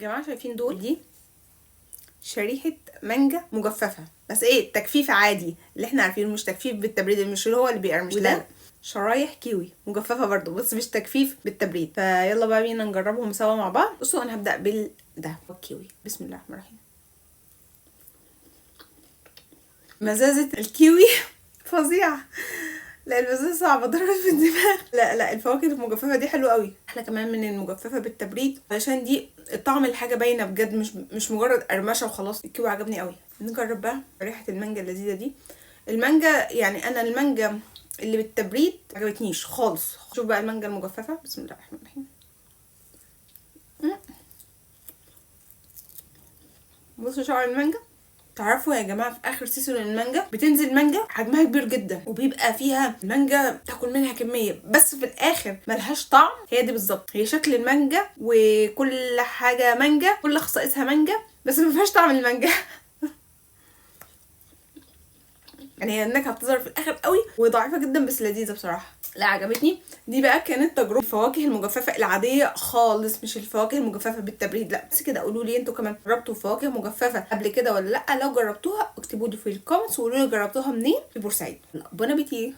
جماعه شايفين دول؟ دي شريحه مانجا مجففه، بس ايه تجفيف عادي اللي احنا عارفينه، مش تجفيف بالتبريد، مش اللي هو اللي بيقرمش، لا شرايح كيوي مجففه برضو بس مش تجفيف بالتبريد. فيلا بقى بينا نجربهم سوا مع بعض. بصوا انا هبدا ده الكيوي. بسم الله الرحمن الرحيم. مزازه الكيوي فظيعه. لا المزازه صعبه، ضربت في الدماغ. لا الفواكه المجففه دي حلوه قوي، احلى كمان من المجففه بالتبريد، علشان دي طعم الحاجه باينه بجد، مش مجرد قرمشه وخلاص. الكيوي عجبني قوي. نجرب بقى ريحه المانجا اللذيذه دي. المانجا يعني انا المانجا اللي بالتبريد عجبتنيش خالص. شوف بقى المانجا المجففه. بسم الله الرحمن الرحيم. بصوا شعر المانجا. تعرفوا يا جماعه في اخر سيزون المانجا بتنزل مانجا حجمها كبير جدا، وبيبقى فيها مانجا تاكل منها كميه، بس في الاخر ملهاش طعم. هي دي بالظبط، هي شكل المانجا وكل حاجه مانجا، كل خصائصها مانجا، بس ما فيهاش طعم المانجا. يعني هي النكهه بتظهر في الاخر قوي وضعيفه جدا، بس لذيذه بصراحه. لا عجبتني. دي بقى كانت تجربه الفواكه المجففه العاديه خالص، مش الفواكه المجففه بالتبريد. لا بس كده قولوا لي انتوا كمان جربتوا فواكه مجففه قبل كده ولا لا؟ لو جربتوها اكتبوا لي في الكومنتس وقولوا لي جربتوها منين في بورسعيد. بون ابيتي.